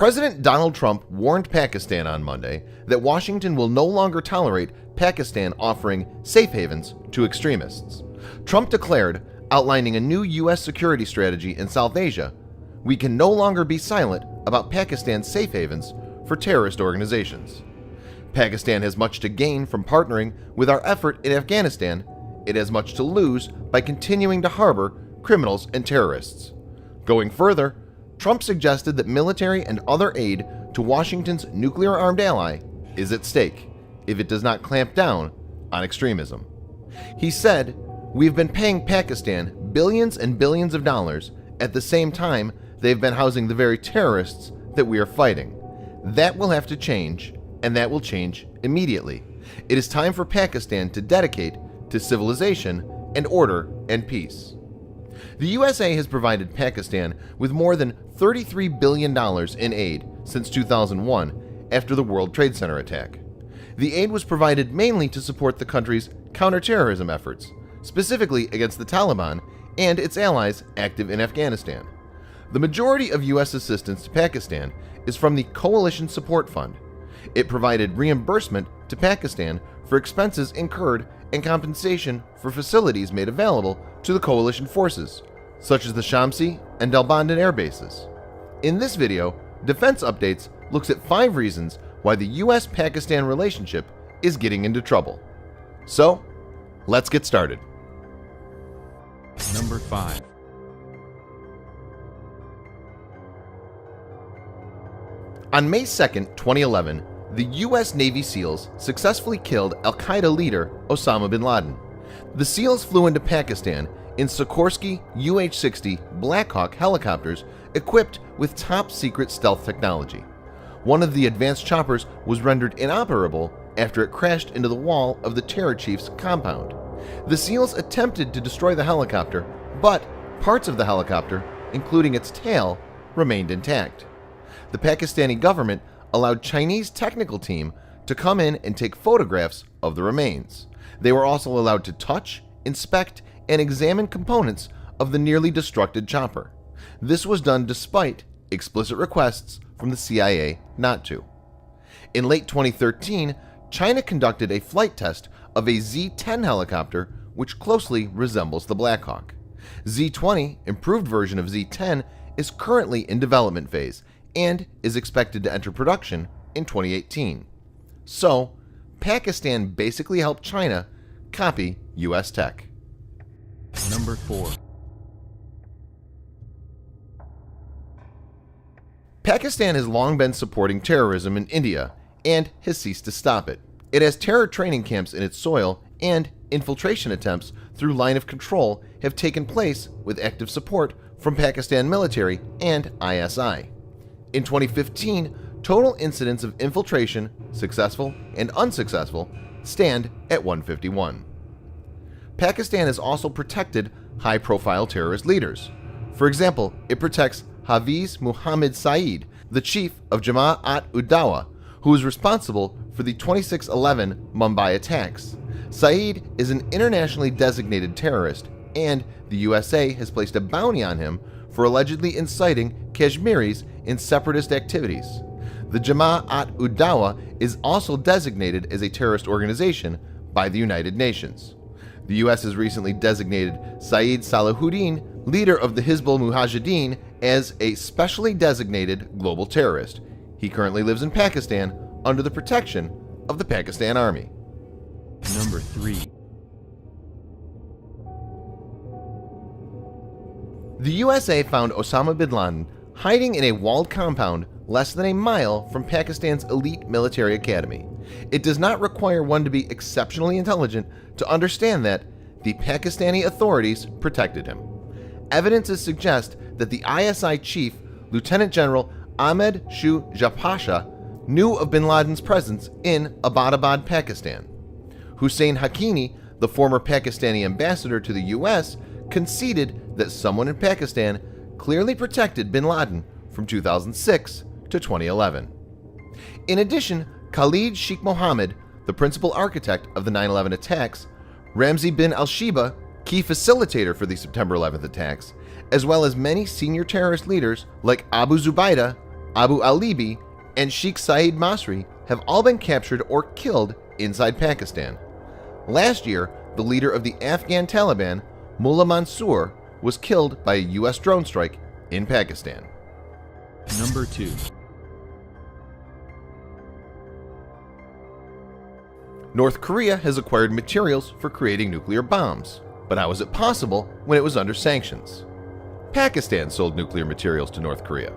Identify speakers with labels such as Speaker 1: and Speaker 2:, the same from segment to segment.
Speaker 1: President Donald Trump warned Pakistan on Monday that Washington will no longer tolerate Pakistan offering safe havens to extremists. Trump declared, outlining a new U.S. security strategy in South Asia, "We can no longer be silent about Pakistan's safe havens for terrorist organizations." Pakistan has much to gain from partnering with our effort in Afghanistan. It has much to lose by continuing to harbor criminals and terrorists. Going further, Trump suggested that military and other aid to Washington's nuclear-armed ally is at stake if it does not clamp down on extremism. He said, "We've been paying Pakistan billions and billions of dollars at the same time they've been housing the very terrorists that we are fighting. That will have to change, and that will change immediately. It is time for Pakistan to dedicate to civilization and order and peace." The USA has provided Pakistan with more than $33 billion in aid since 2001 after the World Trade Center attack. The aid was provided mainly to support the country's counterterrorism efforts, specifically against the Taliban and its allies active in Afghanistan. The majority of U.S. assistance to Pakistan is from the Coalition Support Fund. It provided reimbursement to Pakistan for expenses incurred and compensation for facilities made available to the coalition forces, such as the Shamsi and Dalbandan air bases. In this video, Defense Updates looks at 5 reasons why the U.S.-Pakistan relationship is getting into trouble. So, let's get started.
Speaker 2: Number 5.
Speaker 1: On May 2, 2011, the U.S. Navy SEALs successfully killed al-Qaeda leader Osama bin Laden. The SEALs flew into Pakistan in Sikorsky UH-60 Black Hawk helicopters equipped with top-secret stealth technology. One of the advanced choppers was rendered inoperable after it crashed into the wall of the terror chief's compound. The SEALs attempted to destroy the helicopter, but parts of the helicopter, including its tail, remained intact. The Pakistani government allowed Chinese technical team to come in and take photographs of the remains. They were also allowed to touch, inspect, and examine components of the nearly destructed chopper. This was done despite explicit requests from the CIA not to. In late 2013, China conducted a flight test of a Z-10 helicopter which closely resembles the Black Hawk. Z-20, improved version of Z-10, is currently in development phase and is expected to enter production in 2018. So, Pakistan basically helped China copy US tech.
Speaker 2: Number 4.
Speaker 1: Pakistan has long been supporting terrorism in India and has ceased to stop it. It has terror training camps in its soil, and infiltration attempts through line of control have taken place with active support from Pakistan military and ISI. In 2015, total incidents of infiltration, successful and unsuccessful, stand at 151. Pakistan has also protected high-profile terrorist leaders. For example, it protects Hafiz Muhammad Saeed, the chief of Jamaat-ud-Dawa, who is responsible for the 26/11 Mumbai attacks. Saeed is an internationally designated terrorist, and the USA has placed a bounty on him for allegedly inciting Kashmiris in separatist activities. The Jamaat-ud-Dawa is also designated as a terrorist organization by the United Nations. The U.S. has recently designated Saeed Salahuddin, leader of the Hizbul Mujahideen, as a specially designated global terrorist. He currently lives in Pakistan under the protection of the Pakistan Army.
Speaker 2: Number 3.
Speaker 1: The USA found Osama bin Laden hiding in a walled compound less than a mile from Pakistan's elite military academy. It does not require one to be exceptionally intelligent to understand that the Pakistani authorities protected him. Evidences suggest that the ISI chief, Lieutenant General Ahmed Shuja Pasha, knew of bin Laden's presence in Abbottabad, Pakistan. Hussein Hakimi, the former Pakistani ambassador to the US, conceded that someone in Pakistan clearly protected bin Laden from 2006 to 2011. In addition, Khalid Sheikh Mohammed, the principal architect of the 9/11 attacks, Ramzi bin al-Shiba, key facilitator for the September 11th attacks, as well as many senior terrorist leaders like Abu Zubaydah, Abu Alibi, and Sheikh Saeed Masri have all been captured or killed inside Pakistan. Last year, the leader of the Afghan Taliban, Mullah Mansour, was killed by a U.S. drone strike in Pakistan.
Speaker 2: Number 2.
Speaker 1: North Korea has acquired materials for creating nuclear bombs, but how was it possible when it was under sanctions? Pakistan sold nuclear materials to North Korea.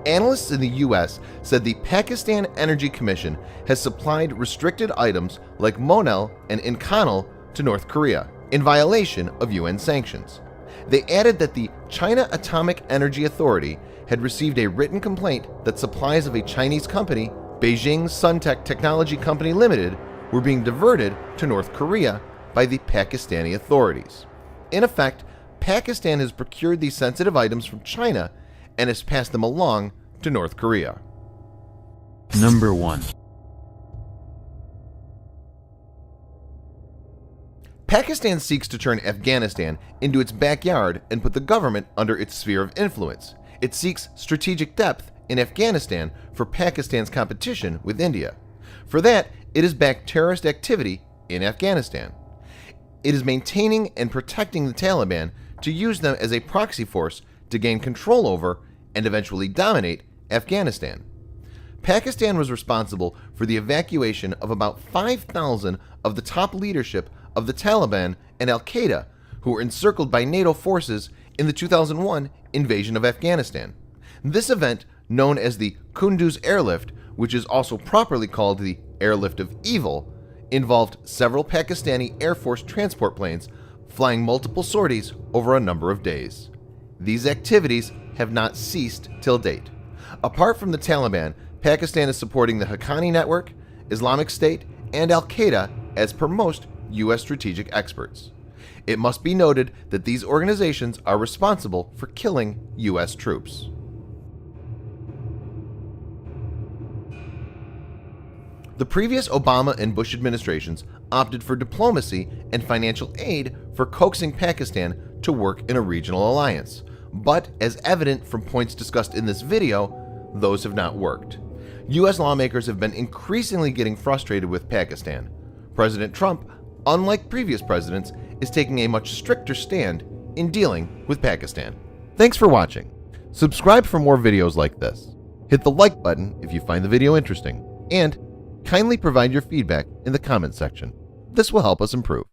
Speaker 1: Analysts in the U.S. said the Pakistan Energy Commission has supplied restricted items like Monel and Inconel to North Korea in violation of UN sanctions. They added that the China Atomic Energy Authority had received a written complaint that supplies of a Chinese company, Beijing Suntech Technology Company Limited, were being diverted to North Korea by the Pakistani authorities. In effect, Pakistan has procured these sensitive items from China and has passed them along to North Korea.
Speaker 2: Number 1.
Speaker 1: Pakistan seeks to turn Afghanistan into its backyard and put the government under its sphere of influence. It seeks strategic depth in Afghanistan for Pakistan's competition with India. For that, it has backed terrorist activity in Afghanistan. It is maintaining and protecting the Taliban to use them as a proxy force to gain control over and eventually dominate Afghanistan. Pakistan was responsible for the evacuation of about 5,000 of the top leadership of the Taliban and Al-Qaeda, who were encircled by NATO forces in the 2001 invasion of Afghanistan. This event, known as the Kunduz Airlift, which is also properly called the Airlift of Evil, involved several Pakistani Air Force transport planes flying multiple sorties over a number of days. These activities have not ceased till date. Apart from the Taliban, Pakistan is supporting the Haqqani Network, Islamic State, and Al-Qaeda as per most U.S. strategic experts. It must be noted that these organizations are responsible for killing U.S. troops. The previous Obama and Bush administrations opted for diplomacy and financial aid for coaxing Pakistan to work in a regional alliance, but as evident from points discussed in this video, those have not worked. U.S. lawmakers have been increasingly getting frustrated with Pakistan. President Trump, unlike previous presidents, is taking a much stricter stand in dealing with Pakistan. Thanks for watching. Subscribe for more videos like this. Hit the like button if you find the video interesting, and kindly provide your feedback in the comment section. This will help us improve.